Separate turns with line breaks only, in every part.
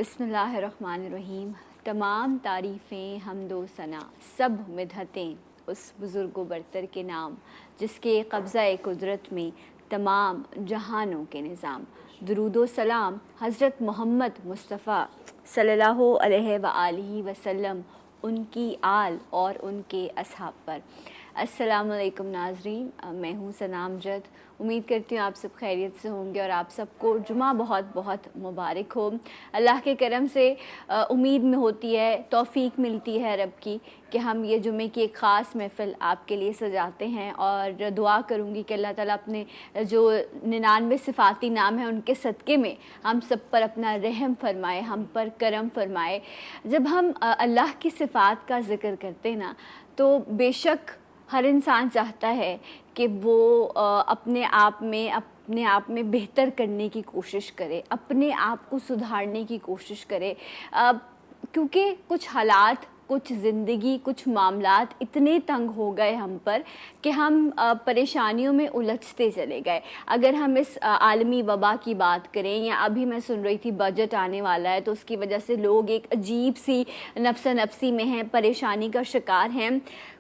بسم اللہ الرحمن الرحیم۔ تمام تعریفیں حمد و ثنا سب مدحتیں اس بزرگ و برتر کے نام، جس کے قبضہ قدرت میں تمام جہانوں کے نظام۔ درود و سلام حضرت محمد مصطفیٰ صلی اللہ علیہ وآلہ وسلم، ان کی آل اور ان کے اصحاب پر۔ السلام علیکم ناظرین، میں ہوں ثنا امجد۔ امید کرتی ہوں آپ سب خیریت سے ہوں گے اور آپ سب کو جمعہ بہت بہت مبارک ہو۔ اللہ کے کرم سے امید میں ہوتی ہے، توفیق ملتی ہے رب کی کہ ہم یہ جمعے کی ایک خاص محفل آپ کے لیے سجاتے ہیں، اور دعا کروں گی کہ اللہ تعالیٰ اپنے جو 99 صفاتی نام ہیں ان کے صدقے میں ہم سب پر اپنا رحم فرمائے، ہم پر کرم فرمائے۔ جب ہم اللہ کی صفات کا ذکر کرتے ہیں نا، تو بے شک ہر انسان چاہتا ہے کہ وہ اپنے آپ میں بہتر کرنے کی کوشش کرے، اپنے آپ کو سدھارنے کی کوشش کرے، کیونکہ کچھ حالات، کچھ زندگی، کچھ معاملات اتنے تنگ ہو گئے ہم پر کہ ہم پریشانیوں میں الجھتے چلے گئے۔ اگر ہم اس عالمی وبا کی بات کریں، یا ابھی میں سن رہی تھی بجٹ آنے والا ہے، تو اس کی وجہ سے لوگ ایک عجیب سی نفس نفسی میں ہیں، پریشانی کا شکار ہیں۔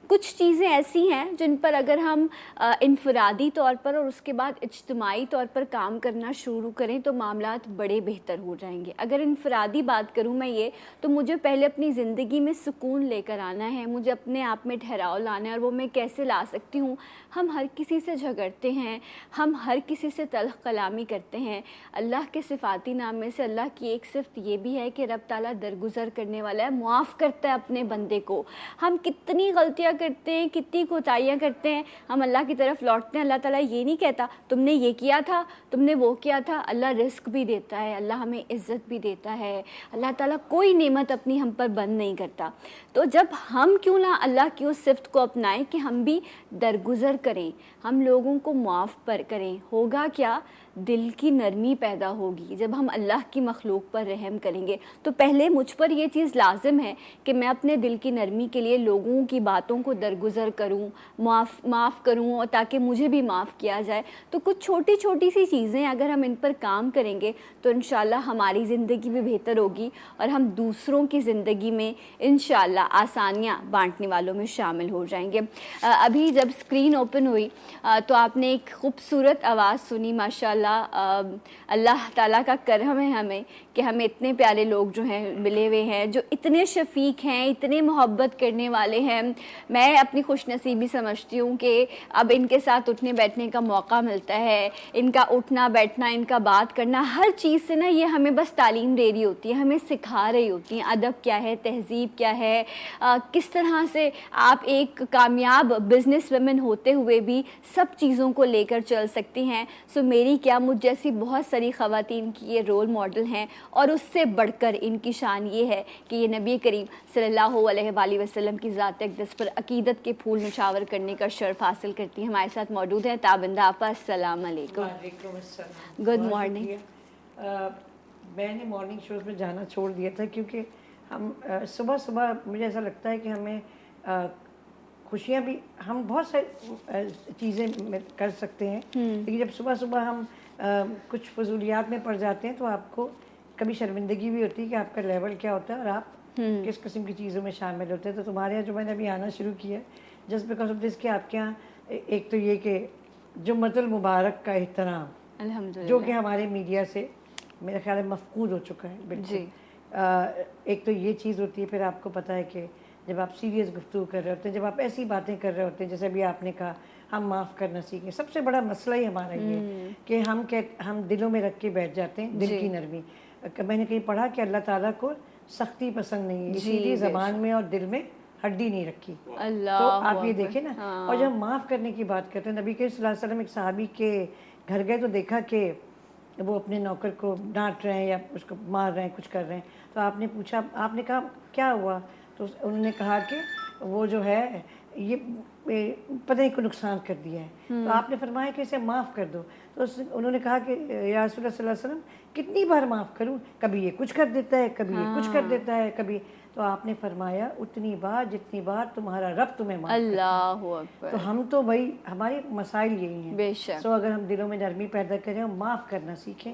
کچھ چیزیں ایسی ہیں جن پر اگر ہم انفرادی طور پر اور اس کے بعد اجتماعی طور پر کام کرنا شروع کریں تو معاملات بڑے بہتر ہو جائیں گے۔ اگر انفرادی بات کروں میں تو مجھے پہلے اپنی زندگی میں سکون لے کر آنا ہے، مجھے اپنے آپ میں ٹھہراؤ لانا ہے، اور وہ میں کیسے لا سکتی ہوں؟ ہم ہر کسی سے جھگڑتے ہیں، ہم ہر کسی سے تلخ کلامی کرتے ہیں۔ اللہ کے صفاتی نام میں سے اللہ کی ایک صفت یہ بھی ہے کہ رب تعالیٰ درگزر کرنے والا ہے، معاف کرتا ہے اپنے بندے کو۔ ہم کتنی غلطیاں کرتے ہیں، کتنی کوتاہیاں کرتے ہیں، ہم اللہ کی طرف لوٹتے ہیں، اللہ تعالیٰ یہ نہیں کہتا تم نے یہ کیا تھا، تم نے وہ کیا تھا۔ اللہ رزق بھی دیتا ہے، اللہ ہمیں عزت بھی دیتا ہے، اللہ تعالیٰ کوئی نعمت اپنی ہم پر بند نہیں کرتا۔ تو جب ہم کیوں نہ اللہ کی اس صفت کو اپنائیں کہ ہم بھی درگزر کریں، ہم لوگوں کو معاف پر کریں۔ ہوگا کیا؟ دل کی نرمی پیدا ہوگی جب ہم اللہ کی مخلوق پر رحم کریں گے۔ تو پہلے مجھ پر یہ چیز لازم ہے کہ میں اپنے دل کی نرمی کے لیے لوگوں کی باتوں کو درگزر کروں، معاف کروں، اور تاکہ مجھے بھی معاف کیا جائے۔ تو کچھ چھوٹی چھوٹی سی چیزیں اگر ہم ان پر کام کریں گے تو انشاءاللہ ہماری زندگی بھی بہتر ہوگی، اور ہم دوسروں کی زندگی میں انشاءاللہ آسانیاں بانٹنے والوں میں شامل ہو جائیں گے۔ ابھی جب اسکرین اوپن ہوئی تو آپ نے ایک خوبصورت آواز سنی، ماشاءاللہ۔ اللہ تعالیٰ کا کرم ہے ہمیں کہ ہمیں اتنے پیارے لوگ جو ہیں ملے ہوئے ہیں، جو اتنے شفیق ہیں، اتنے محبت کرنے والے ہیں۔ میں اپنی خوش نصیبی سمجھتی ہوں کہ اب ان کے ساتھ اٹھنے بیٹھنے کا موقع ملتا ہے، ان کا اٹھنا بیٹھنا، ان کا بات کرنا، ہر چیز سے نا یہ ہمیں بس تعلیم دے رہی ہوتی ہے، ہمیں سکھا رہی ہوتی ہیں ادب کیا ہے، تہذیب کیا ہے، کس طرح سے آپ ایک کامیاب بزنس ویمن ہوتے ہوئے بھی سب چیزوں کو لے کر چل سکتی ہیں۔ سو میری کیا، مجھ جیسی بہت ساری خواتین کی یہ رول ماڈل ہیں، اور اس سے بڑھ کر ان کی شان یہ ہے کہ یہ نبی کریم صلی اللہ علیہ وآلہ وسلم کی ذات اقدس پر عقیدت کے پھول نچھاور کرنے کا شرف حاصل کرتی ہیں۔ ہمارے ساتھ موجود ہیں تابندہ آپا۔ السلام علیکم۔
وعلیکم السلام۔
Good morning.
میں نے مارننگ شوز میں جانا چھوڑ دیا تھا کیونکہ ہم صبح صبح مجھے ایسا لگتا ہے کہ ہمیں خوشیاں بھی، ہم بہت ساری چیزیں کر سکتے ہیں، لیکن جب صبح صبح ہم کچھ فضولیات میں پڑ جاتے ہیں تو آپ کو کبھی شرمندگی بھی ہوتی ہے کہ آپ کا لیول کیا ہوتا ہے اور آپ کس قسم کی چیزوں میں شامل ہوتے ہیں۔ تو تمہارے یہاں جو میں نے ابھی آنا شروع کیا جسٹ بیکاز آف دس کہ آپ کے یہاں ایک تو یہ کہ جمعۃ المبارک کا احترام،
الحمدللہ،
جو کہ ہمارے میڈیا سے میرا خیال ہے مفقود ہو چکا ہے بالکل۔ ایک تو یہ چیز ہوتی ہے، پھر آپ کو پتہ ہے کہ جب آپ سیریس گفتگو کر رہے ہوتے ہیں، جب آپ ایسی باتیں کر رہے ہوتے ہیں جیسے ابھی آپ نے کہا ہم معاف کرنا سیکھیں، سب سے بڑا مسئلہ ہی ہمارا یہ ہے کہ ہم دلوں میں رکھ کے بیٹھ جاتے ہیں دل کی نرمی۔ میں نے کہیں پڑھا کہ اللہ تعالیٰ کو سختی پسند نہیں ہے، اسی لیے زبان میں اور دل میں ہڈی نہیں رکھی۔ تو آپ یہ دیکھیں نا، اور جب معاف کرنے کی بات کرتے ہیں، نبی کریم صلی اللہ علیہ وسلم ایک صحابی کے گھر گئے تو دیکھا کہ وہ اپنے نوکر کو ڈانٹ رہے ہیں یا اس کو مار رہے ہیں، کچھ کر رہے ہیں۔ تو آپ نے پوچھا، آپ نے کہا کیا ہوا؟ تو انہوں نے کہا کہ وہ جو ہے یہ پتہ نہیں کو نقصان کر دیا ہے۔ تو آپ نے فرمایا کہ اسے معاف کر دو۔ تو انہوں نے کہا کہ یا رسول اللہ صلی اللہ علیہ وسلم کتنی بار معاف کروں؟ کبھی یہ کچھ کر دیتا ہے، کبھی یہ کچھ کر دیتا ہے، کبھی۔ تو آپ نے فرمایا اتنی بار جتنی بار تمہارا رب تمہیں معاف کرتا ہے۔
اللہ اکبر۔
تو ہم تو بھائی ہمارے مسائل یہی ہیں۔
بے شک۔
سو اگر ہم دلوں میں نرمی پیدا کریں اور معاف کرنا سیکھیں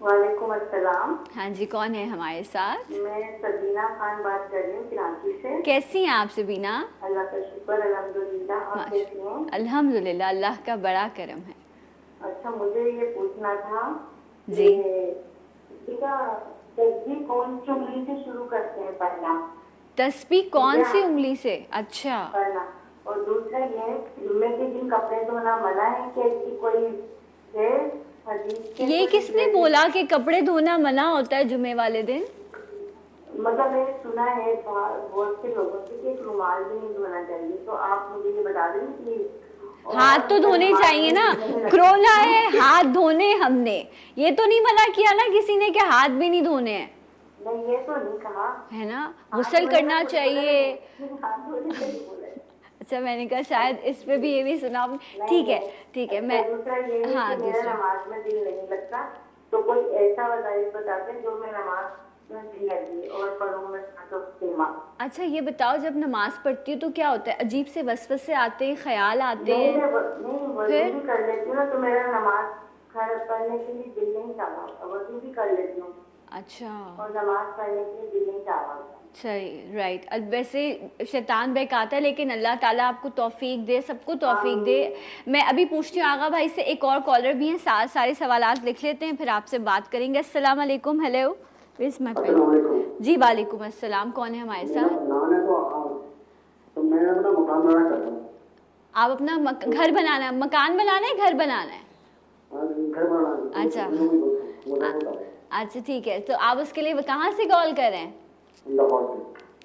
وعلیکم السلام.
ہاں جی، کون ہے ہمارے ساتھ؟
میں سبینہ خان بات کر رہی ہوں کراچی سے.
کیسی ہیں آپ سبینہ؟
اللہ کا شکر الحمدللہ. آپ کیسی ہیں؟
الحمدللہ، اللہ کا بڑا کرم ہے.
اچھا، مجھے یہ پوچھنا تھا
جی.
بیٹا تسبیح کون سی انگلی سے شروع کرتے ہیں پڑھنا؟
تسبیح کون سی انگلی سے؟ اچھا.
پڑھنا. اور دوسرا یہ جمعے کے دن کپڑے دھونا منع ہے کہ اس کی کوئی ہے حدیث کے؟
یہ کس نے بولا کہ کپڑے دھونا منع ہوتا ہے جمعے والے دن؟
مطلب میں نے سنا ہے بہت سے لوگوں سے کہ ایک رومال بھی نہیں دھونا چاہیے. تو آپ مجھے یہ بتا دیں پلیز.
ہاتھ تو دھونے چاہیے نا. کرونا ہے، ہاتھ دھونے ہم نے. یہ تو نہیں منع کیا نا کسی نے کہ ہاتھ بھی نہیں دھونے ہیں.
نہیں، یہ تو نہیں کہا
ہے نا. غسل کرنا چاہیے.
ہاتھ دھونے سے نہیں بولا.
اچھا، میں نے کہا شاید اس پہ بھی یہ بھی سنا. ٹھیک ہے ٹھیک ہے. میں
دوسرا یہ ہے
ہاں
کہ میرا
دوسرا
نماز میں دل نہیں لگتا. تو کوئی ایسا وظائف بتاتے ہیں جو میں نماز میں دل لگی اور پڑھوں میں
اچھا یہ بتاؤ، جب نماز پڑھتی ہو تو کیا ہوتا ہے؟ عجیب سے وسوسے آتے ہیں، خیال آتے ہیں؟
نہیں، وضو بھی کر لیتی ہوں نا تو میرا نماز پڑھنے کے لیے دل نہیں چاہتا. وضو بھی کر لیتی ہوں.
اچھا.
اور نماز پڑھنے کے لیے دل نہیں چاہتا.
صحیح، رائٹ. ویسے شیطان بہکاتا ہے، لیکن اللہ تعالیٰ آپ کو توفیق دے، سب کو توفیق دے. میں ابھی پوچھتی ہوں آغا بھائی سے. ایک اور کالر بھی ہیں، سارے سوالات لکھ لیتے ہیں پھر آپ سے بات کریں گے. السلام علیکم. ہیلو. جی وعلیکم السلام. کون ہے ہمارے ساتھ؟
تو میں اپنا مکان بنا کر رہا ہوں.
آپ اپنا گھر بنانا ہے؟ مکان بنانا ہے، گھر بنانا ہے؟
گھر بنانا.
اچھا اچھا ٹھیک ہے. تو آپ اس کے لیے کہاں سے کال کر رہے ہیں؟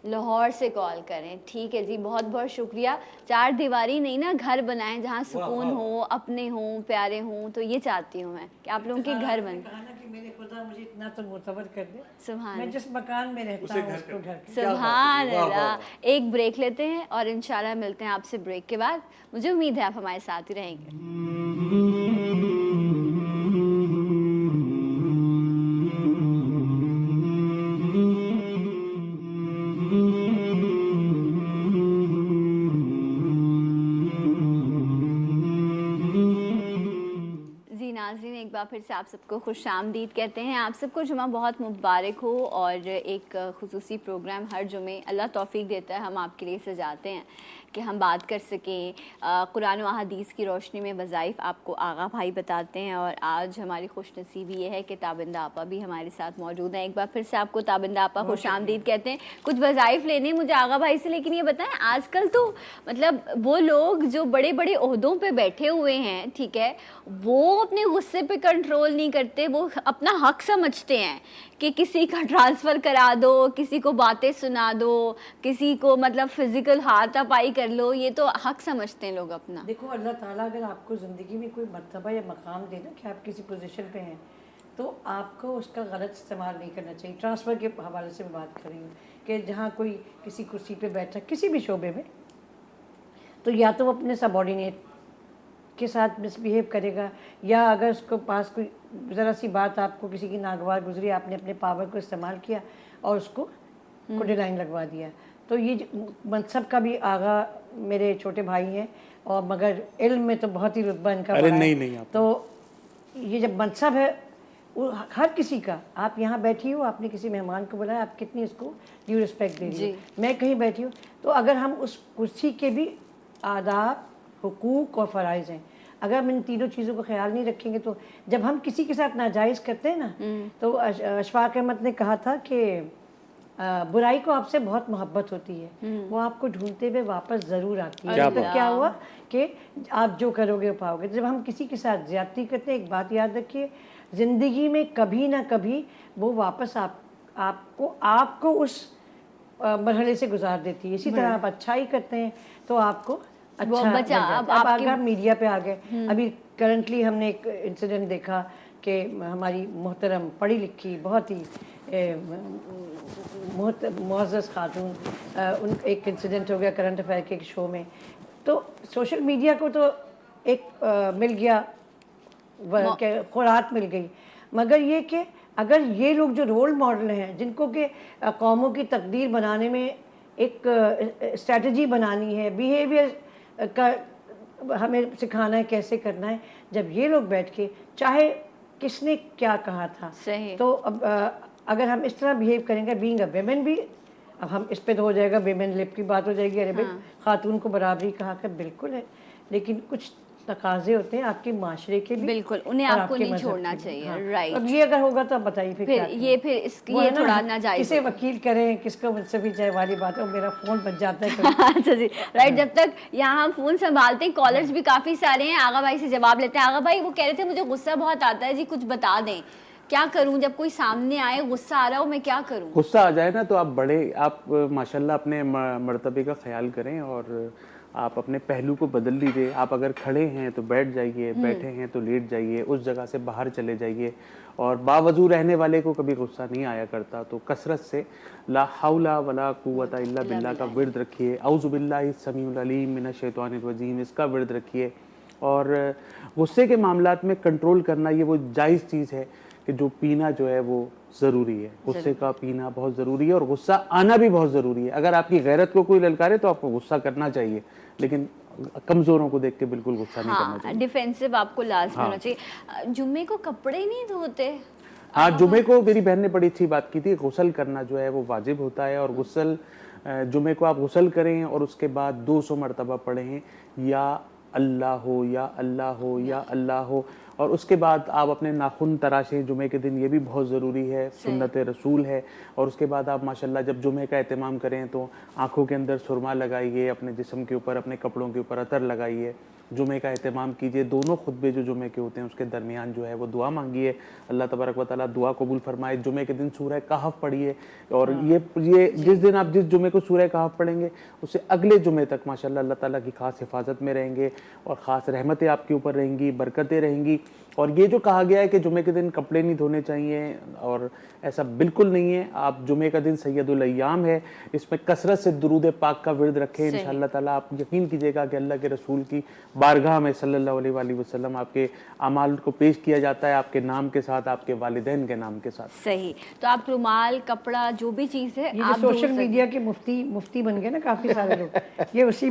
لاہور سے کال کریں. ٹھیک ہے جی، بہت بہت شکریہ. چار دیواری نہیں نا، گھر بنائیں جہاں سکون ہو، اپنے ہوں، پیارے ہوں. تو یہ چاہتی ہوں میں کہ آپ لوگوں کے گھر بن.
کہا نا کہ میرے خدا مجھے اتنا تو معتبر کر دے،
سبحان
میں جس مکان میں رہتا ہوں اس کو گھر.
سبحان اللہ. ایک بریک لیتے ہیں اور انشاءاللہ ملتے ہیں آپ سے بریک کے بعد. مجھے امید ہے آپ ہمارے ساتھ ہی رہیں گے. ناظرین، ایک بار پھر سے آپ سب کو خوش آمدید کہتے ہیں. آپ سب کو جمعہ بہت مبارک ہو. اور ایک خصوصی پروگرام ہر جمعے اللہ توفیق دیتا ہے ہم آپ کے لیے سجاتے ہیں کہ ہم بات کر سکیں. قرآن و احادیث کی روشنی میں وظائف آپ کو آغا بھائی بتاتے ہیں. اور آج ہماری خوش نصیبی یہ ہے کہ تابندہ آپا بھی ہمارے ساتھ موجود ہیں. ایک بار پھر سے آپ کو تابندہ آپا خوش آمدید کہتے ہیں. کچھ وظائف لینے مجھے آغا بھائی سے، لیکن یہ بتائیں آج کل تو مطلب وہ لوگ جو بڑے بڑے عہدوں پہ بیٹھے ہوئے ہیں، ٹھیک ہے، وہ اپنے غصے پہ کنٹرول نہیں کرتے. وہ اپنا حق سمجھتے ہیں کہ کسی کا ٹرانسفر کرا دو، کسی کو باتیں سنا دو، کسی کو مطلب فزیکل ہاتھ پائی کر لو. یہ تو حق سمجھتے ہیں لوگ اپنا.
دیکھو اللہ تعالیٰ اگر آپ کو زندگی میں کوئی مرتبہ یا مقام دے نا کہ آپ کسی پوزیشن پہ ہیں، تو آپ کو اس کا غلط استعمال نہیں کرنا چاہیے. ٹرانسفر کے حوالے سے میں بات کر رہی ہوں کہ جہاں کوئی کسی کرسی پہ بیٹھا کسی بھی شعبے میں، تو یا تو وہ اپنے سب آرڈینیٹ کے ساتھ مس بیہیو کرے گا، یا اگر اس کو پاس کوئی ذرا سی بات آپ کو کسی کی ناگوار گزری، آپ نے اپنے پاور کو استعمال کیا اور اس کو کوڈی لائن لگوا دیا. تو یہ منصب کا بھی آغا میرے چھوٹے بھائی ہیں، اور مگر علم میں تو بہت ہی رتبہ ان کا بڑا ہے. تو یہ جب منصب ہے وہ ہر کسی کا، آپ یہاں بیٹھی ہو، آپ نے کسی مہمان کو بلایا، آپ کتنی اس کو ڈیو رسپیکٹ دے رہی ہو. میں کہیں بیٹھی ہوں تو اگر ہم اس کرسی کے بھی آداب، حقوق اور فرائض ہیں، اگر ہم ان تینوں چیزوں کو خیال نہیں رکھیں گے تو جب ہم کسی کے ساتھ ناجائز کرتے ہیں نا، تو اشفاق احمد نے کہا تھا کہ برائی کو آپ سے بہت محبت ہوتی ہے، وہ آپ کو ڈھونڈتے ہوئے واپس ضرور آتی ہے. تو کیا ہوا کہ آپ جو کرو گے وہ پاؤ گے. جب ہم کسی کے ساتھ زیادتی کرتے ہیں، ایک بات یاد رکھیے، زندگی میں کبھی نہ کبھی وہ واپس آپ کو اس مرحلے سے گزار دیتی ہے. اسی طرح آپ اچھائی کرتے ہیں تو آپ کو اچھا. اب آپ میڈیا پہ آ گئے. ابھی کرنٹلی ہم نے ایک انسیڈنٹ دیکھا کہ ہماری محترم پڑھی لکھی بہت ہی معزز خاتون، ان ایک انسیڈنٹ ہو گیا کرنٹ افیئر کے ایک شو میں. تو سوشل میڈیا کو تو ایک مل گیا، خوراک مل گئی، مگر یہ کہ اگر یہ لوگ جو رول ماڈل ہیں، جن کو کہ قوموں کی تقدیر بنانے میں ایک اسٹریٹجی بنانی ہے، بیہیویئر کا ہمیں سکھانا ہے کیسے کرنا ہے، جب یہ لوگ بیٹھ کے چاہے کس نے کیا کہا تھا.
صحیح.
تو اب اگر ہم اس طرح بہیو کریں گے بینگ اے ویمن بھی, اب ہم اس پہ تو ہو جائے گا ویمن لپ کی بات ہو جائے گی, ارے بھائی خاتون کو برابری کہا کر, بالکل ہے, لیکن کچھ تقاضے ہوتے ہیں آپ کے معاشرے کے بھی,
بالکل انہیں آپ کو نہیں چھوڑنا چاہیے. رائٹ.
اب یہ اگر ہوگا تو آپ بتائیے پھر کیا
یہ پھر اس یہ تھوڑا ناجائز.
کسے وکیل کریں, کس کو مجھ سے بھی جائے والی بات ہے, میرا فون بج جاتا ہے.
اچھا جی رائٹ. جب تک یہاں ہم فون سنبھالتے ہیں کالرز بھی کافی سارے ہیں. آغا بھائی سے جواب لیتے ہیں. آغا بھائی وہ کہہ رہے تھے مجھے غصہ بہت آتا ہے جی, کچھ بتا دیں کیا کروں, جب کوئی سامنے آئے غصہ آ رہا ہو میں کیا کروں.
غصہ آ جائے نا تو آپ آپ ماشاءاللہ اپنے مرتبے کا خیال کریں اور آپ اپنے پہلو کو بدل لیجئے. آپ اگر کھڑے ہیں تو بیٹھ جائیے, بیٹھے ہیں تو لیٹ جائیے, اس جگہ سے باہر چلے جائیے. اور باوضو رہنے والے کو کبھی غصہ نہیں آیا کرتا. تو کثرت سے لا حول ولا قوت الا باللہ کا ورد رکھیے, اعوذ باللہ السمیع العلیم من الشیطان الرجیم اس کا ورد رکھیے. اور غصے کے معاملات میں کنٹرول کرنا یہ وہ جائز چیز ہے کہ جو پینا جو ہے وہ ضروری ہے. غصے کا پینا بہت ضروری ہے اور غصہ آنا بھی بہت ضروری ہے. اگر آپ کی غیرت کو کوئی للکارے تو آپ کو غصہ کرنا چاہیے, لیکن کمزوروں کو دیکھ کے بالکل غصہ نہیں کرنا چاہیے.
ڈیفینسو آپ کو لازمی ہونا چاہیے. جمعے کو کپڑے نہیں دھوتے.
ہاں جمعے کو میری بہن نے بڑی اچھی بات کی تھی, غسل کرنا جو ہے وہ واجب ہوتا ہے. اور غسل جمعے کو آپ غسل کریں اور اس کے بعد 200 مرتبہ پڑھیں یا اللہ ہو یا اللہ ہو یا اللہ ہو. اور اس کے بعد آپ اپنے ناخن تراشیں جمعے کے دن, یہ بھی بہت ضروری ہے, سنت رسول ہے. اور اس کے بعد آپ ماشاءاللہ جب جمعے کا اہتمام کریں تو آنکھوں کے اندر سرما لگائیے, اپنے جسم کے اوپر اپنے کپڑوں کے اوپر عطر لگائیے, جمعے کا اہتمام کیجئے. دونوں خطبے جو جمعے کے ہوتے ہیں اس کے درمیان جو ہے وہ دعا مانگیے, اللہ تبارک و تعالیٰ دعا قبول فرمائے. جمعے کے دن سورہ کہف پڑھیے, اور یہ جس دن آپ جس جمعے کو سورہ کہف پڑھیں گے اس سے اگلے جمعے تک ماشاءاللہ اللہ تعالیٰ کی خاص حفاظت میں رہیں گے اور خاص رحمتیں آپ کے اوپر رہیں گی, برکتیں رہیں گی. اور یہ جو کہا گیا ہے کہ جمعے کے دن کپڑے نہیں دھونے چاہیے, اور ایسا بالکل نہیں ہے. آپ جمعے کا دن سید الایام ہے, اس میں کثرت سے درود پاک کا ورد رکھیں. انشاءاللہ تعالیٰ آپ یقین کیجئے گا کہ اللہ کے رسول کی بارگاہ میں صلی اللہ علیہ وآلہ وسلم آپ کے اعمال کو پیش کیا جاتا ہے, آپ کے نام کے ساتھ, آپ کے والدین کے نام کے ساتھ.
صحیح. تو آپ رومال, کپڑا, جو بھی چیز ہے
یہ سوشل میڈیا کے مفتی بن گئے نا کافی سارے لوگ, یہ اسی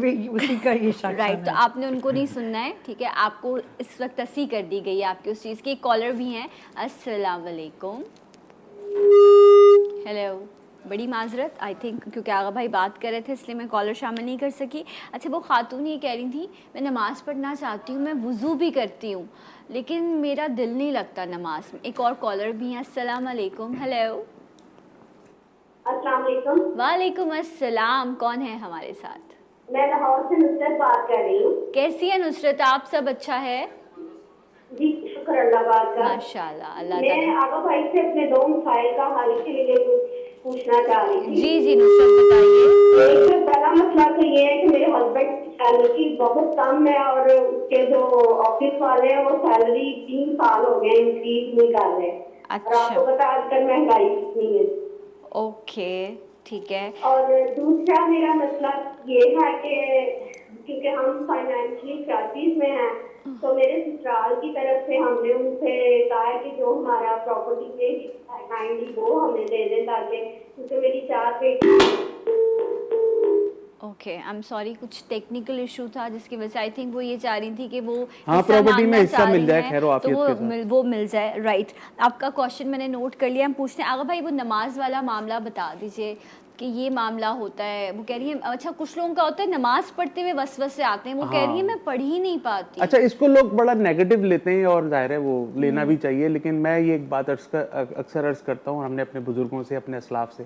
کا یہ شخص.
رائٹ. تو آپ نے ان کو نہیں سننا ہے, ٹھیک ہے. آپ کو اس وقت تصحیح کر دی گئی ہے آپ کی اس چیز کی. کالر بھی ہیں. السلام علیکم. ہیلو. بڑی معذرت, آئی تھنک کیونکہ آغا بھائی بات کر رہے تھے اس لیے میں کالر شامل نہیں کر سکی. اچھا وہ خاتون یہ کہہ رہی تھی میں نماز پڑھنا چاہتی ہوں, میں وضو بھی کرتی ہوں, لیکن میرا دل نہیں لگتا نماز میں. ایک اور کالر بھی ہیں. السلام علیکم. ہیلو.
السلام علیکم.
وعلیکم السلام. کون ہے ہمارے ساتھ؟
میں لاہور سے نصرت بات کر رہی ہوں.
کیسی ہے نصرت آپ؟ سب اچھا ہے؟
جی شکر اللہ پاک کا.
ماشاءاللہ. اللہ
میں
تعالیٰ.
آغا بھائی سے اپنے 2 مسائل کا حل کے لیے پوچھنا چاہ رہی تھی.
جی نصرت بتائیے.
ایک پہلا مسئلہ تو یہ ہے کہ میرے ہسبینڈ سیلری بہت کم ہے, اور اس کے جو آفس والے ہیں وہ سیلری 3 سال ہو گئے انکریز نہیں کر رہے. اور آپ کو پتا آج کل مہنگائی کتنی ہے.
اوکے ٹھیک ہے.
اور دوسرا میرا مسئلہ یہ ہے کہ کیونکہ ہم فائنینشلی کرائسس میں ہیں, تو میرے سسرال کی طرف سے ہم نے ان سے کہا ہے کہ جو ہمارا پراپرٹی پہ کائنڈلی وہ ہمیں دے دیں, تاکہ کیونکہ میری 4 بیٹی.
اوکے آئی ایم سوری, کچھ ٹیکنیکل ایشو تھا جس کی وجہ سے آئی تھنک وہ یہ چاہ رہی تھی کہ وہ
پراپرٹی میں حصہ مل جائے, خیر و عافیت کے ساتھ
وہ مل جائے. رائٹ. آپ کا کوشچن میں نے نوٹ کر لیا. ہم پوچھتے ہیں آغا بھائی وہ نماز والا معاملہ بتا دیجیے کہ یہ معاملہ ہوتا ہے. وہ کہہ رہی ہیں اچھا کچھ لوگوں کا ہوتا ہے نماز پڑھتے ہوئے وسوسے آتے ہیں, وہ کہہ رہی ہیں میں پڑھ ہی نہیں پاتی.
اچھا اس کو لوگ بڑا نیگیٹو لیتے ہیں اور ظاہر ہے وہ لینا بھی چاہیے, لیکن میں یہ ایک بات اکثر عرض کرتا ہوں, ہم نے اپنے بزرگوں سے, اپنے اسلاف سے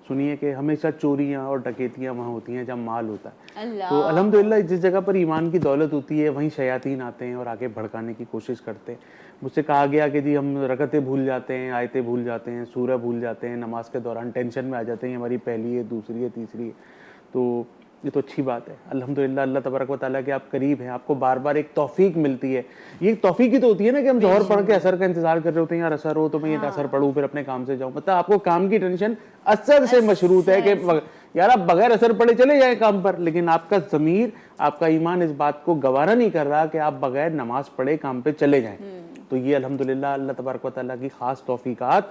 سنی ہے کہ ہمیشہ چوریاں اور ڈکیتیاں وہاں ہوتی ہیں جہاں مال ہوتا ہے. تو الحمدللہ جس جگہ پر ایمان کی دولت ہوتی ہے وہیں شیاطین آتے ہیں اور آگے بھڑکانے کی کوشش کرتے ہیں. مجھ سے کہا گیا کہ جی ہم رکعتیں بھول جاتے ہیں, آیتیں بھول جاتے ہیں, سورہ بھول جاتے ہیں, نماز کے دوران ٹینشن میں آ جاتے ہیں ہماری پہلی ہے, دوسری ہے, تیسری ہے. تو یہ تو اچھی بات ہے الحمدللہ. اللہ تبارک و تعالیٰ کے آپ قریب ہیں, آپ کو بار بار ایک توفیق ملتی ہے. یہ توفیق ہی تو ہوتی ہے نا کہ ہم ظہر پڑھ کے اثر کا انتظار کر رہے ہوتے ہیں, یار اثر ہو تو میں یہ اثر پڑھوں پھر اپنے کام سے جاؤں. مطلب آپ کو کام کی ٹینشن اثر سے مشروط ہے کہ یار آپ بغیر اثر پڑھے چلے جائیں کام پر, لیکن آپ کا ضمیر, آپ کا ایمان اس بات کو گوارا نہیں کر رہا کہ آپ بغیر نماز پڑھے کام پہ چلے جائیں. تو یہ الحمدللہ اللہ تبارک و تعالیٰ کی خاص توفیقات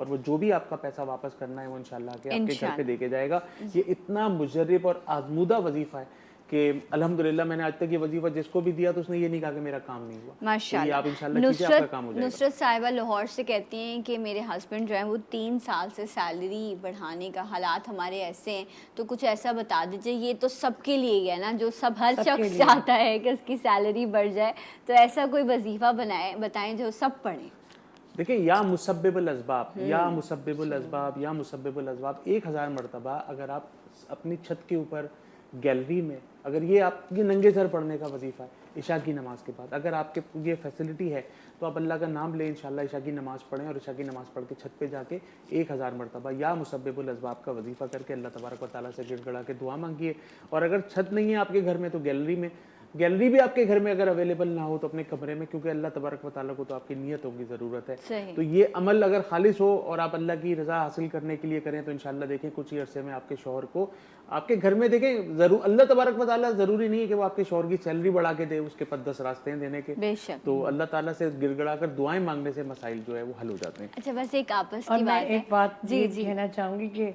اور وہ جو بھی آپ کا پیسہ واپس کرنا ہے وہ انشاءاللہ کہ آپ کے گھر پہ دے کے جائے گا. یہ اتنا مجرب اور آزمودہ وظیفہ ہے کہ الحمدللہ میں نے آج تک یہ وظیفہ جس کو بھی دیا تو اس نے یہ نہیں کہا کہ میرا کام نہیں ہوا.
ماشاءاللہ.
آپ انشاءاللہ کیجئے, آپ کا کام ہو جائے گا.
نصرت صاحبہ لاہور سے کہتی ہیں کہ میرے ہسبینڈ جو ہیں وہ 3 سال سے سیلری بڑھانے کا حالات ہمارے ایسے ہیں, تو کچھ ایسا بتا دیجیے. یہ تو سب کے لیے ہے نا, جو ہر شخص چاہتا ہے کہ اس کی سیلری بڑھ جائے, تو ایسا کوئی وظیفہ بتائیں جو سب پڑھیں.
دیکھیں, یا مسبب الاسباب, یا مسبب الاسباب, یا مسبب الاسباب 1000 مرتبہ اگر آپ اپنی چھت کے اوپر گیلری میں, اگر یہ آپ یہ ننگے سر پڑھنے کا وظیفہ ہے عشاء کی نماز کے بعد, اگر آپ کے یہ فیسلٹی ہے تو آپ اللہ کا نام لیں, انشاءاللہ عشاء کی نماز پڑھیں, اور عشاء کی نماز پڑھ کے چھت پہ جا کے 1000 مرتبہ یا مسبب الاسباب کا وظیفہ کر کے اللہ تبارک و تعالیٰ سے گڑ گڑا کے دعا مانگیے. اور اگر چھت نہیں ہے آپ کے گھر میں تو گیلری بھی آپ کے گھر میں اگر اویلیبل نہ ہو تو اپنے کمرے میں, کیونکہ اللہ تبارک و تعالیٰ کو تو آپ کی نیتوں کی ضرورت ہے. تو یہ عمل اگر خالص ہو اور آپ اللہ کی رضا حاصل کرنے کے لیے کریں تو انشاءاللہ دیکھیں کچھ ہی عرصے میں آپ کے شوہر کو آپ کے گھر میں دیکھیں ضرور, اللہ تبارک و تعالیٰ ضروری نہیں ہے کہ وہ آپ کے شوہر کی سیلری بڑھا کے دے, اس کے پاس 10 راستے ہیں دینے کے, تو اللہ تعالیٰ سے گڑ گڑا کر دعائیں مانگنے سے مسائل جو ہے وہ حل ہو جاتے ہیں.
اچھا, بس ایک آپس
اور
کی
میں
بات ہے,
ایک بات یہ کہنا چاہوں گی کہ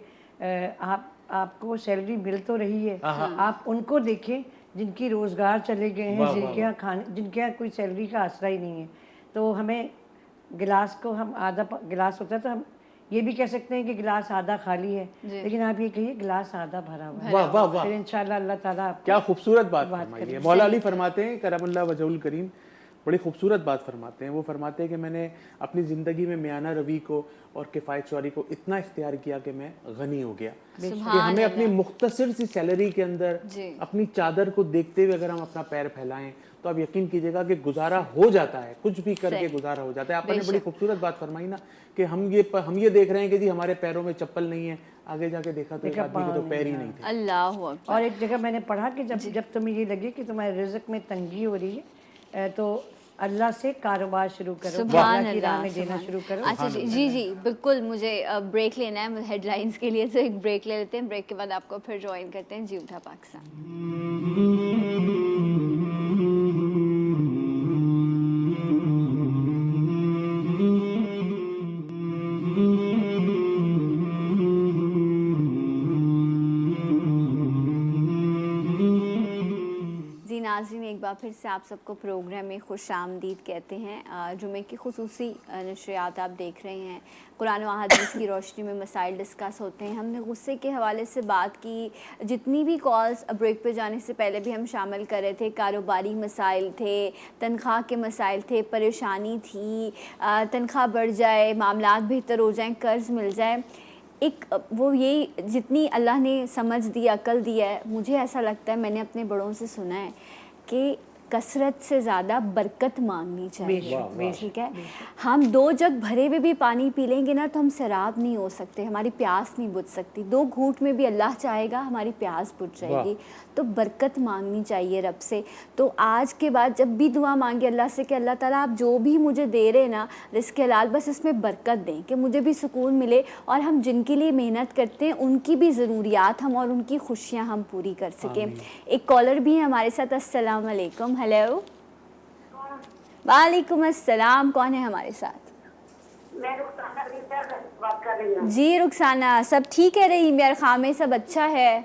آپ کو سیلری مل تو رہی ہے, آپ ان کو دیکھیں جن کی روزگار چلے گئے ہیں, جن کے یہاں کوئی سیلری کا آسرا ہی نہیں ہے. تو ہمیں گلاس کو ہم آدھا گلاس ہوتا ہے تو ہم یہ بھی کہہ سکتے ہیں کہ گلاس آدھا خالی ہے, لیکن آپ یہ کہیے گلاس آدھا بھرا ہوا ہے.
واہ واہ واہ,
پھر انشاءاللہ اللہ تعالیٰ
کیا خوبصورت بات فرمائی ہے. مولا علی فرماتے ہیں کرم اللہ وجہ الکریم, بڑی خوبصورت بات فرماتے ہیں. وہ فرماتے ہیں کہ میں نے اپنی زندگی میں میانہ روی کو اور کفایت شعاری کو اتنا اختیار کیا کہ میں غنی ہو گیا, کہ ہمیں اپنی مختصر سی سیلری کے اندر اپنی چادر کو دیکھتے ہوئے اگر ہم اپنا پیر پھیلائیں تو آپ یقین کیجئے گا کہ گزارا ہو جاتا ہے, کچھ بھی کر کے گزارا ہو جاتا ہے. آپ نے بڑی خوبصورت بات فرمائی نا کہ ہم یہ دیکھ رہے ہیں کہ جی ہمارے پیروں میں چپل نہیں ہے, آگے جا کے دیکھا تو ایک آدمی کے تو پیر ہی نہیں تھے.
اللہ اکبر.
اور ایک جگہ میں نے پڑھا کہ جب تمہیں یہ لگے کہ تمہارے رزق میں تنگی ہو رہی ہے تو اللہ سے کاروبار شروع کرو, اللہ کی راہ میں دینا شروع کرو.
اچھا جی بالکل, مجھے بریک لینا ہے ہیڈ لائنز کے لیے, تو ایک بریک لے لیتے ہیں. بریک کے بعد آپ کو پھر جوائن کرتے ہیں جی اٹھا پاکستان. ناظرین, ایک بار پھر سے آپ سب کو پروگرام میں خوش آمدید کہتے ہیں. جمعے کی خصوصی نشریات آپ دیکھ رہے ہیں. قرآن و احادیث کی روشنی میں مسائل ڈسکس ہوتے ہیں. ہم نے غصے کے حوالے سے بات کی, جتنی بھی کالز بریک پہ جانے سے پہلے بھی ہم شامل کر رہے تھے. کاروباری مسائل تھے, تنخواہ کے مسائل تھے, پریشانی تھی, تنخواہ بڑھ جائے, معاملات بہتر ہو جائیں, قرض مل جائے. ایک وہ یہی جتنی اللہ نے سمجھ دی, عقل دی ہے, مجھے ایسا لگتا ہے, میں نے اپنے بڑوں سے سنا ہے کہ کثرت سے زیادہ برکت مانگنی چاہیے. ٹھیک ہے, ہم 2 جگ بھرے ہوئے بھی پانی پی لیں گے نا تو ہم سیراب نہیں ہو سکتے, ہماری پیاس نہیں بجھ سکتی. 2 گھونٹ میں بھی اللہ چاہے گا ہماری پیاس بجھ جائے گی. تو برکت مانگنی چاہیے رب سے. تو آج کے بعد جب بھی دعا مانگے اللہ سے کہ اللہ تعالیٰ آپ جو بھی مجھے دے رہے نا رزق حلال, بس اس میں برکت دیں کہ مجھے بھی سکون ملے, اور ہم جن کے لیے محنت کرتے ہیں ان کی بھی ضروریات ہم اور ان کی خوشیاں ہم پوری کر سکیں. ایک کالر بھی ہے ہمارے ساتھ. السلام علیکم. ہیلو. وعلیکم السلام. کون ہے ہمارے ساتھ؟
میں رخسانہ بات کر رہی ہوں.
جی رخسانہ, سب ٹھیک ہے؟ رہی میرے خامے سب اچھا ہے؟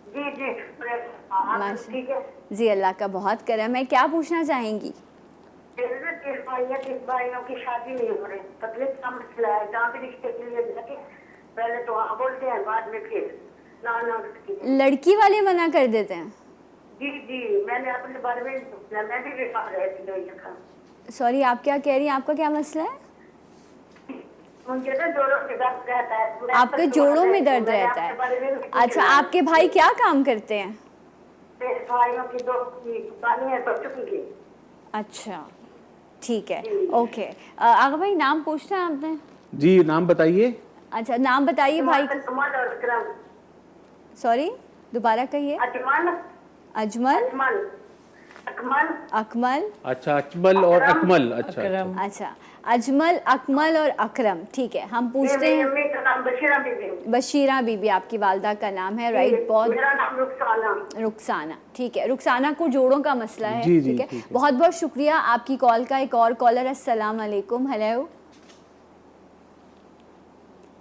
جی ٹھیک ہے
جی, اللہ کا بہت کرم ہے. کیا پوچھنا چاہیں گی؟
بھائیوں کی شادی نہیں ہو رہی, تکلیف کا مسئلہ ہے. جہاں بھی رشتے کے لیے پہلے تو ہاں بولتے ہیں, بعد میں پھر
لڑکی والے منع کر دیتے ہیں.
جی میں نے اپنے بارے میں بھی
سوری, آپ کیا کہہ رہی ہیں؟ آپ کا کیا مسئلہ ہے؟ آپ کے جوڑوں میں درد رہتا ہے. اچھا, آپ کے بھائی کیا کام کرتے ہیں؟ اچھا ٹھیک ہے, اوکے. آغا بھائی نام پوچھنا ہے آپ نے؟
جی نام بتائیے.
اچھا نام بتائیے بھائی. سوری دوبارہ کہیے. اجمل, اکمل.
اچھا اجمل اور اکمل.
اچھا اجمل, اکمل اور اکرم. ٹھیک ہے, ہم پوچھتے ہیں. بشیرہ بی بی آپ کی والدہ کا نام ہے, رائٹ؟ بہت رخسانہ. ٹھیک ہے, رخسانہ کو جوڑوں کا مسئلہ ہے. ٹھیک ہے, بہت بہت شکریہ آپ کی کال کا. ایک اور کالر. السلام علیکم. ہیلو.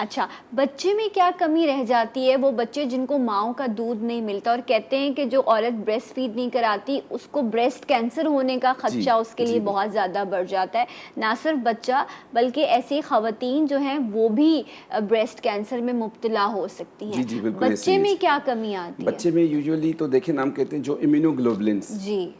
اچھا بچے میں کیا کمی رہ جاتی ہے؟ وہ بچے جن کو ماؤں کا دودھ نہیں ملتا، اور کہتے ہیں کہ جو عورت بریسٹ فیڈ نہیں کراتی اس کو بریسٹ کینسر ہونے کا خدشہ اس کے لیے بہت زیادہ بڑھ جاتا ہے. نہ صرف بچہ بلکہ ایسی خواتین جو ہیں وہ بھی بریسٹ کینسر میں مبتلا ہو سکتی ہیں. بچے میں کیا کمی آتی ہے؟
بچے میں یوزلی تو دیکھیں ہم کہتے ہیں جو امیونوگلوبولنس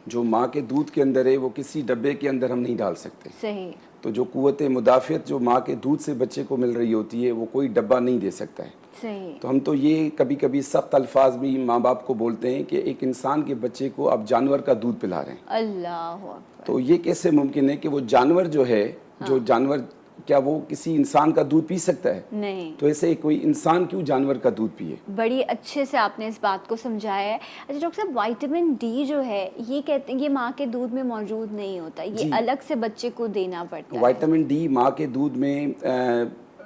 جو ماں کے دودھ کے اندر ہے وہ کسی ڈبے کے اندر ہم نہیں ڈال سکتے.
صحیح.
تو جو قوت مدافعت جو ماں کے دودھ سے بچے کو مل رہی ہوتی ہے وہ کوئی ڈبہ نہیں دے سکتا ہے.
صحیح.
تو ہم تو یہ کبھی کبھی سخت الفاظ بھی ماں باپ کو بولتے ہیں کہ ایک انسان کے بچے کو آپ جانور کا دودھ پلا رہے ہیں.
اللہ اکبر.
تو یہ کیسے ممکن ہے کہ وہ جانور جو ہے جو جانور کیا وہ کسی انسان کا دودھ پی سکتا ہے؟
نہیں.
تو ایسے کوئی انسان کیوں جانور کا دودھ پیے؟
بڑی اچھے سے آپ نے اس بات کو سمجھایا ہے. اچھا ڈاکٹر صاحب وائٹامن ڈی جو ہے یہ کہتے ہیں یہ ماں کے دودھ میں موجود نہیں ہوتا، یہ الگ سے بچے کو دینا پڑتا ہے.
وائٹامن ڈی ماں کے دودھ میں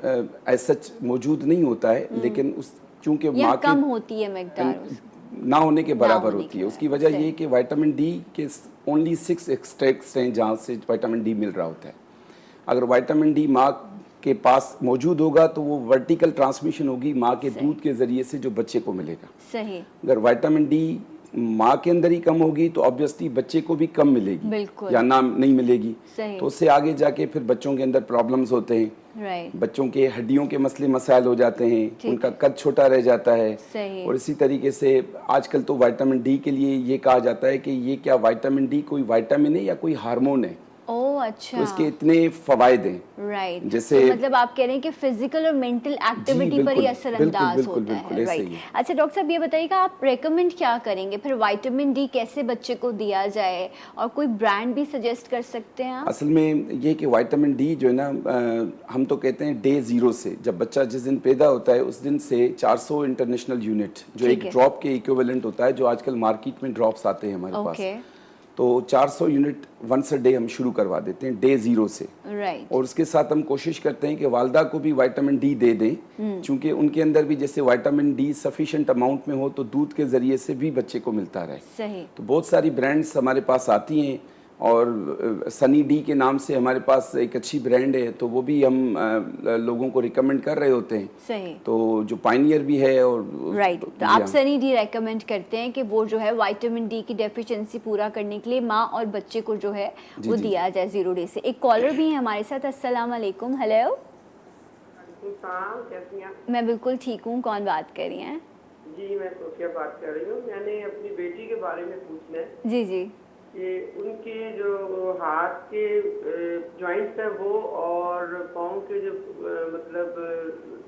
ایسا موجود نہیں ہوتا ہے، لیکن اس چونکہ ماں
کم ہوتی ہے مقدار
نہ ہونے کے برابر ہوتی ہے. اس کی وجہ یہ کہ وائٹامن ڈی کے اونلی 6 ایکسٹریکٹس ہیں جہاں سے وائٹامن ڈی مل رہا ہوتا ہے. اگر وائٹامن ڈی ماں کے پاس موجود ہوگا تو وہ ورٹیکل ٹرانسمیشن ہوگی ماں کے دودھ کے ذریعے سے جو بچے کو ملے گا.
صحیح.
اگر وائٹامن ڈی ماں کے اندر ہی کم ہوگی تو آبویسلی بچے کو بھی کم ملے گی یا نہ نہیں ملے گی. تو اس سے آگے جا کے پھر بچوں کے اندر پرابلمز ہوتے ہیں. بچوں کے ہڈیوں کے مسائل ہو جاتے ہیں، ان کا قد چھوٹا رہ جاتا ہے. اور اسی طریقے سے آج کل تو وائٹامن ڈی کے لیے یہ کہا جاتا ہے کہ یہ کیا وائٹامن ڈی کوئی وائٹامن ہے یا کوئی ہارمون ہے.
اچھا.
تو اس کے اتنے فوائد ہیں.
رائٹ. جیسے مطلب آپ کہہ رہے ہیں کہ فزیکل اور مینٹل ایکٹیویٹی پر ہی اثر انداز ہوتا ہے. رائٹ. اچھا ڈاکٹر صاحب یہ بتائیے گا آپ ریکمینڈ کیا کریں گے پھر وائٹامن ڈی کیسے بچے کو دیا جائے، اور کوئی برانڈ بھی سجیسٹ کر سکتے ہیں آپ؟
اصل میں یہ کہ وائٹامن ڈی جو ہے نا ہم تو کہتے ہیں ڈے 0 سے جب بچہ جس دن پیدا ہوتا ہے اس دن سے 400 انٹرنیشنل یونٹ جو ایک ڈراپ کے ایکویولنٹ ہوتا ہے، جو آج کل مارکیٹ میں ڈراپس آتے ہیں ہمارے پاس، تو 400 یونٹ ونس اے ڈے ہم شروع کروا دیتے ہیں ڈے 0 سے. اور اس کے ساتھ ہم کوشش کرتے ہیں کہ والدہ کو بھی وائٹامن ڈی دے دیں، چونکہ ان کے اندر بھی جیسے وائٹامن ڈی سفیشینٹ اماؤنٹ میں ہو تو دودھ کے ذریعے سے بھی بچے کو ملتا رہے.
صحیح.
تو بہت ساری برانڈس ہمارے پاس آتی ہیں، اور سنی ڈی کے نام سے ہمارے پاس ایک اچھی برانڈ ہے، تو وہ بھی ہم لوگوں کو ریکمینڈ کر رہے ہوتے ہیں.
صحیح.
تو جو پائنیئر بھی ہے اور
رائٹ. تو آپ سنی ڈی ریکمینڈ کرتے ہیں کہ وہ جو ہے وائٹامن ڈی کی ڈیفیشنسی پورا کرنے کے لیے ماں اور بچے کو جو ہے وہ دیا جائے 0 ڈے سے. ایک کالر بھی ہے ہمارے ساتھ. السلام علیکم. ہیلو. میں بالکل ٹھیک ہوں. کون بات کر رہی ہیں؟
جی میں صوفیہ بات کر رہی ہوں. میں نے اپنی بیٹی کے بارے میں پوچھنا ہے.
جی جی.
کہ ان کے جو ہاتھ کے جوائنٹس ہیں وہ اور پاؤں کے جو مطلب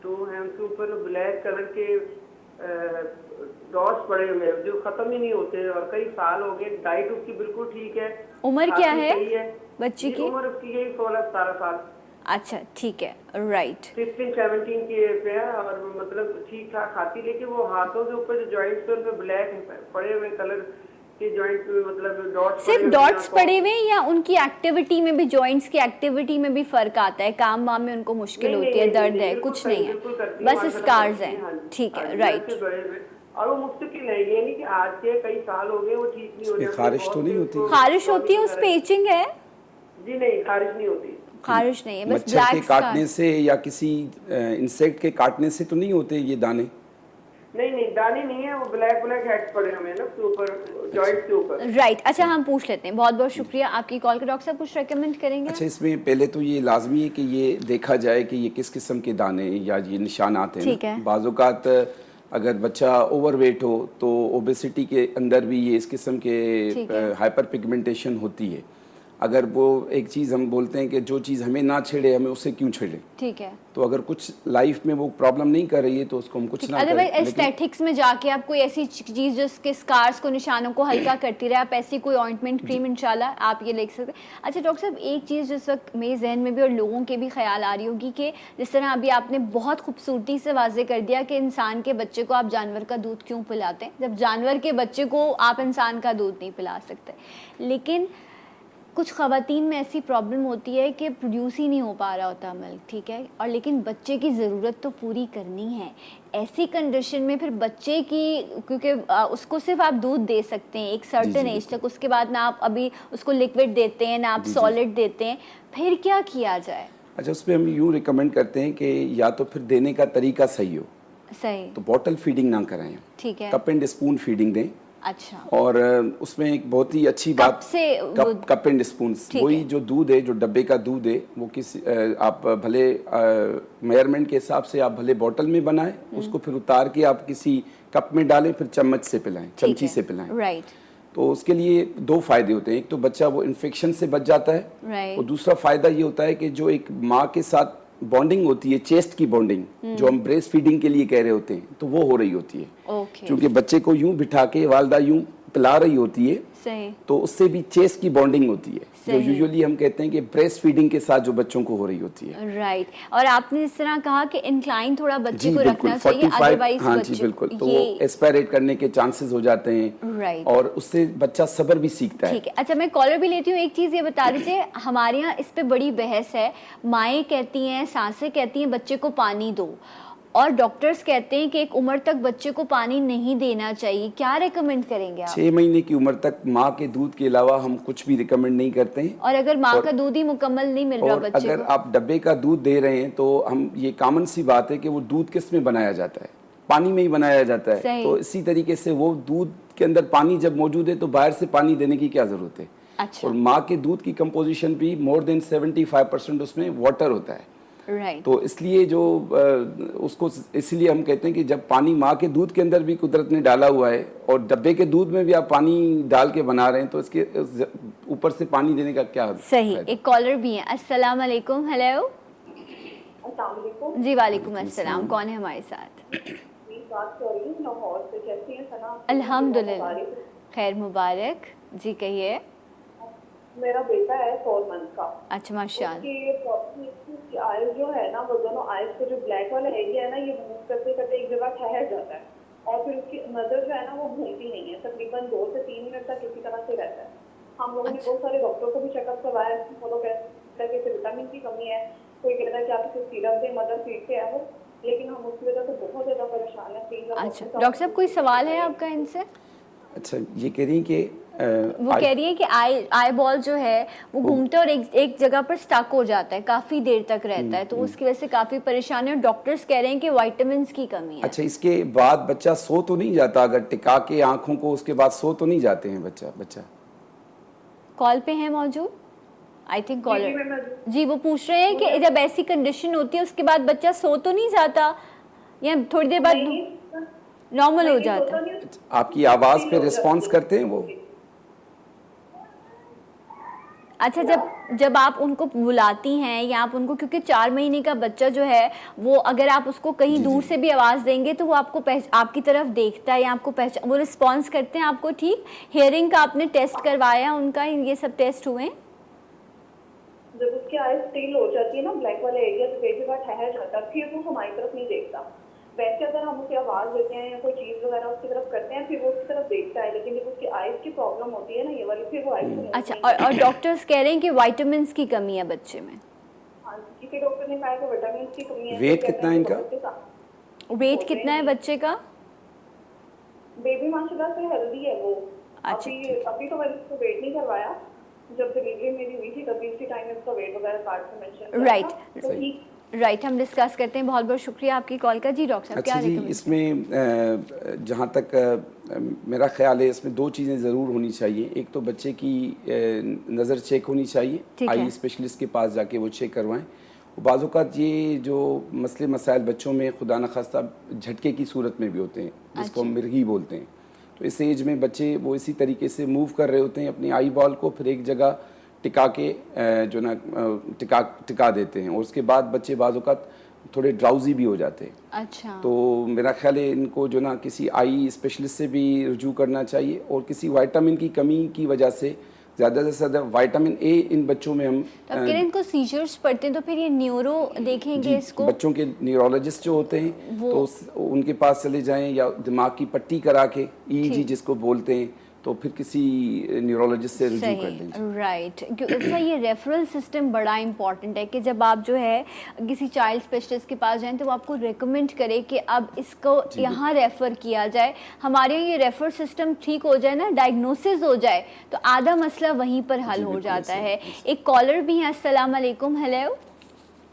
ٹو ہیں ان کے اوپر بلیک کلر کے ڈاٹس پڑے ہوئے ہیں جو ختم ہی نہیں ہوتے، اور کئی سال ہو گئے. ڈائٹ اس کی بالکل ٹھیک ہے.
عمر کیا ہے بچی کی؟
عمر اس کی یہی 16-17 سال.
اچھا ٹھیک ہے. رائٹ.
16-17 کے پہ ہے، اور مطلب ٹھیک ٹھاک کھاتی، لیکن وہ ہاتھوں کے اوپر جو جوائنٹس ہیں ان پہ بلیک پڑے ہوئے کلر کے جوائنٹ مطلب ڈاٹس.
صرف ڈاٹس پڑے ہوئے یا ان کی ایکٹیویٹی میں بھی، جوائنٹس کی ایکٹیویٹی میں بھی فرق آتا ہے؟ کام وام میں ان کو مشکل ہوتی ہے، درد ہے، کچھ نہیں ہے، بس اسکارز ہیں. ٹھیک ہے. رائٹ.
اور وہ مستقل ہے، یہ نہیں کہ آج کے کئی سال ہو گئے وہ ٹھیک نہیں ہو رہے.
خارش تو نہیں ہوتی؟
خارش ہوتی ہے، اس پہ ایچنگ ہے؟
جی نہیں، خارش نہیں ہوتی.
خارش نہیں ہے، بس
مچھر کے کاٹنے سے یا کسی انسیکٹ کے کاٹنے سے تو نہیں ہوتے یہ دانے؟
نہیں دانے نہیں ہے، وہ بلیک ہیڈز پڑے ہمیں نا کے اوپر جوائنٹ کے اوپر.
رائٹ. اچھا ہم پوچھ لیتے ہیں. بہت بہت شکریہ آپ کی کال کا. ڈاکٹر صاحب کچھ ریکمینڈ کریں گے؟
اچھا اس میں پہلے تو یہ لازمی ہے کہ یہ دیکھا جائے کہ یہ کس قسم کے دانے یا یہ نشانات ہیں. بعض اوقات اگر بچہ اوور ویٹ ہو تو اوبیسٹی کے اندر بھی یہ اس قسم کے ہائپر پگمنٹیشن ہوتی ہے. اگر وہ ایک چیز ہم بولتے ہیں کہ جو چیز ہمیں نہ چھیڑے ہمیں اسے کیوں چھیڑے.
ٹھیک ہے.
تو اگر کچھ لائف میں وہ پرابلم نہیں کر رہی ہے تو اس کو ہم کچھ نہ کریں.
ایسٹیٹکس میں جا کے آپ کوئی ایسی چیز جو اس کے اسکارس کو، نشانوں کو ہلکا کرتی رہے، آپ ایسی کوئی آئنٹمنٹ کریم انشاءاللہ آپ یہ لکھ سکتے ہیں. اچھا ڈاکٹر صاحب ایک چیز جس وقت میرے ذہن میں بھی اور لوگوں کے بھی خیال آ رہی ہوگی کہ جس طرح ابھی آپ نے بہت خوبصورتی سے واضح کر دیا کہ انسان کے بچے کو آپ جانور کا دودھ کیوں پلاتے ہیں جب جانور کے بچے کو آپ انسان کا دودھ نہیں پلا سکتے. لیکن کچھ خواتین میں ایسی پرابلم ہوتی ہے کہ پروڈیوس ہی نہیں ہو پا رہا ہوتا ملک، ٹھیک ہے، اور لیکن بچے کی ضرورت تو پوری کرنی ہے. ایسی کنڈیشن میں پھر بچے کی، کیونکہ اس کو صرف آپ دودھ دے سکتے ہیں ایک سرٹن ایج تک، اس کے بعد نہ آپ ابھی اس کو لکوڈ دیتے ہیں نہ آپ سالڈ دیتے ہیں، پھر کیا کیا جائے؟
اچھا اس پہ ہم یوں ریکمینڈ کرتے ہیں کہ یا تو پھر دینے کا طریقہ صحیح ہو,
صحیح,
تو بوٹل فیڈنگ نہ کرائیں,
ٹھیک ہے,
کپ اینڈ اسپون فیڈنگ دیں.
اچھا,
اور اس میں ایک بہت ہی اچھی بات, کپ اینڈ اسپون, وہی جو دودھ ہے, جو ڈبے کا دودھ ہے, وہ کسی آپ بھلے میئرمنٹ کے حساب سے آپ بھلے بوٹل میں بنائیں, اس کو پھر اتار کے آپ کسی کپ میں ڈالیں, پھر چمچ سے پلائیں, چمچی سے پلائیں.
رائٹ,
تو اس کے لیے دو فائدے ہوتے ہیں, ایک تو بچہ وہ انفیکشن سے بچ جاتا ہے, اور دوسرا فائدہ یہ ہوتا ہے کہ جو ایک ماں کے ساتھ بانڈنگ ہوتی ہے, چیسٹ کی بانڈنگ, جو ہم بریسٹ فیڈنگ کے لیے کہہ رہے ہوتے ہیں, تو وہ ہو رہی ہوتی ہے. کیونکہ بچے کو یوں بٹھا کے والدہ یوں پلا رہی ہوتی ہے, تو اس سے بھی چیسٹ کی بانڈنگ ہوتی ہے, جو یوزولی ہم کہتے ہیں کہ بریسٹ فیڈنگ کے ساتھ جو بچوں کو ہو رہی ہوتی ہے.
رائٹ, اور آپ نے اس طرح کہا کہ انکلائن تھوڑا بچے کو رکھنا چاہیے, ادروائز
ہاں جی بالکل, تو وہ ایسپائریٹ کرنے کے چانسز ہو جاتے ہیں, اور اس سے بچہ صبر بھی سیکھتا ہے.
ٹھیک ہے, اچھا میں کالر بھی لیتی ہوں. ایک چیز یہ بتا دیجیے, ہمارے یہاں اس پہ بڑی بحث ہے, مائیں کہتی ہیں, سانسیں کہتی ہیں بچے کو پانی دو, اور ڈاکٹرز کہتے ہیں کہ ایک عمر تک بچے کو پانی نہیں دینا چاہیے. کیا ریکمینڈ کریں گے آپ؟
6 مہینے کی عمر تک ماں کے دودھ کے علاوہ ہم کچھ بھی ریکمینڈ نہیں کرتے ہیں.
اور اگر ماں کا دودھ ہی مکمل نہیں مل رہا بچے کو,
اگر آپ ڈبے کا دودھ دے رہے ہیں, تو ہم یہ کامن سی بات ہے کہ وہ دودھ کس میں بنایا جاتا ہے, پانی میں ہی بنایا جاتا ہے. تو اسی طریقے سے وہ دودھ کے اندر پانی جب موجود ہے, تو باہر سے پانی دینے کی کیا ضرورت ہے. اور ماں کے دودھ کی کمپوزیشن بھی مور دین 75% اس میں واٹر ہوتا ہے. تو اس لیے جو اس کو اس لیے ہم کہتے ہیں کہ جب پانی ماں کے دودھ کے اندر بھی قدرت نے ڈالا ہوا ہے, اور ڈبے کے دودھ میں بھی آپ پانی ڈال کے بنا رہے ہیں, تو اس کے اوپر سے پانی دینے کا کیا
صحیح. ایک کالر بھی ہیں. السلام علیکم. ہیلو.
السلام علیکم.
جی وعلیکم السلام. کون ہے ہمارے ساتھ؟
بات کر رہی ہوں لاہور سے. کیسی ہیں ثنا؟
الحمدللہ خیر, مبارک. جی کہیے.
میرا بیٹا ہے 4 منتھ کا.
اچھا ماشاء
اللہ. آئز جو ہے نا, وہ دونوں آئز کو جو بلیک والا ایریا ہے نا, یہ موو کرتے کرتے ایک جگہ ٹھہر جاتا ہے, اور پھر اس کی نظر جو ہے نا وہ گھومتی نہیں ہے. تقریباً 2 سے 3 منٹ تک اسی طرح سے رہتا ہے. ہم لوگوں نے بہت سارے ڈاکٹروں کو بھی چیک اپ کروایا, وہ لوگ کہتے ہیں کہ وٹامن کی کمی ہے, کوئی کہتا ہے کہ آپ اسے سیرپ دیں, مدر فیڈ سے ہے وہ, لیکن ہم اس کی وجہ سے بہت زیادہ پریشان ہیں.
اچھا ڈاکٹر صاحب کوئی سوال ہے آپ کا ان سے؟
اچھا یہ کہہ رہی ہیں کہ
وہ کہہ رہی ہے کہ آئی بال جو ہے وہ گھومتا ہے اور ایک جگہ پر سٹک ہو جاتا ہے, کافی دیر تک رہتا ہے, تو اس کی وجہ سے کافی پریشانی ہے, اور ڈاکٹرز کہہ رہے ہیں کہ وائٹامنس کی کمی ہے.
اچھا اس کے بعد بچہ سو تو نہیں جاتا, اگر ٹکا کے آنکھوں کو اس کے بعد سو تو نہیں جاتے ہیں بچہ؟
کال پہ ہیں موجود آئی تھنک کالر. جی وہ پوچھ رہے ہیں کہ جب ایسی کنڈیشن ہوتی ہے اس کے بعد بچہ سو تو نہیں جاتا, یا تھوڑی دیر بعد نارمل ہو جاتا ہے؟
آپ کی آواز پہ ریسپانس کرتے ہیں وہ؟
اچھا جب آپ ان کو بلاتی ہیں یا آپ ان کو, کیونکہ 4 مہینے کا بچہ جو ہے وہ اگر آپ اس کو کہیں دور سے بھی آواز دیں گے تو وہ آپ کی طرف دیکھتا ہے, یا آپ کو وہ رسپانس کرتے ہیں آپ کو. ٹھیک, ہیئرنگ کا آپ نے ٹیسٹ کروایا ان کا, یہ سب ٹیسٹ ہوئے ہیں؟
جب اس کی آئز اسٹیل ہو جاتی ہے نا, بلیک والے ایریا سے ایک جگہ ٹھہر جاتا ہے, پھر وہ ہماری طرف نہیں دیکھتا. ویسے اگر ہم اسے آواز دیتے ہیں یا کوئی چیز وغیرہ اس کی طرف کرتے ہیں, پھر وہ اس کی طرف دیکھتا ہے, لیکن جب اس کی آئز کی پرابلم ہوتی ہے نا یہ والی, پھر وہ آئز کو.
اچھا, اور ڈاکٹرز کہہ رہے ہیں کہ وائٹامنس کی کمی ہے بچے میں.
ہاں, کسی ڈاکٹر نے کہا کہ وٹامنس کی کمی ہے.
ویٹ کتنا ہے ان کا؟
ویٹ کتنا ہے بچے کا؟
بیبی ماشاءاللہ سے ہیلدی ہے وہ. ابھی تو میں نے اس کو ویٹ نہیں کروایا, جب ڈلیوری میری ہوئی تھی تبھی اس کی ٹائم میں اس کا ویٹ وغیرہ کارڈ سے مینشن.
رائٹ, ہم ڈسکس کرتے ہیں. بہت بہت شکریہ آپ کی کال کا. جی ڈاکٹر صاحب کیا
جی اس میں جہاں تک میرا خیال ہے اس میں 2 چیزیں ضرور ہونی چاہیے. ایک تو بچے کی نظر چیک ہونی چاہیے, آئی اسپیشلسٹ کے پاس جا کے وہ چیک کروائیں. بعض اوقات یہ جو مسئلے مسائل بچوں میں خدا نخواستہ جھٹکے کی صورت میں بھی ہوتے ہیں, جس کو ہم مرغی بولتے ہیں. تو اس ایج میں بچے وہ اسی طریقے سے موو کر رہے ہوتے ہیں اپنی آئی بال کو, پھر ایک جگہ ٹکا کے جو نا ٹکا دیتے ہیں, اور اس کے بعد بچے بعض اوقات تھوڑے ڈراؤزی بھی ہو جاتے ہیں.
اچھا,
تو میرا خیال ہے ان کو جو نا کسی آئی اسپیشلسٹ سے بھی رجوع کرنا چاہیے, اور کسی وائٹامن کی کمی کی وجہ سے زیادہ سے زیادہ وائٹامن اے ان بچوں میں ہم
ان کو سیجرز پڑتے ہیں, تو پھر یہ نیورو دیکھیں گے اس کو.
بچوں کے نیورولوجسٹ جو ہوتے ہیں تو ان کے پاس چلے جائیں, یا دماغ کی پٹی کرا کے EEG جس کو بولتے ہیں, تو پھر کسی نیورولوجسٹ سے رجوع کر دیں.
رائٹ, اچھا یہ ریفرل سسٹم بڑا امپورٹنٹ ہے کہ جب آپ جو ہے کسی چائلڈ اسپیشلسٹ کے پاس جائیں تو وہ آپ کو ریکمینڈ کرے کہ اب اس کو یہاں ریفر کیا جائے. ہمارے یہاں یہ ریفر سسٹم ٹھیک ہو جائے نا, ڈائگنوسس ہو جائے, تو آدھا مسئلہ وہیں پر حل ہو جاتا ہے. ایک کالر بھی ہیں. السلام علیکم. ہیلو.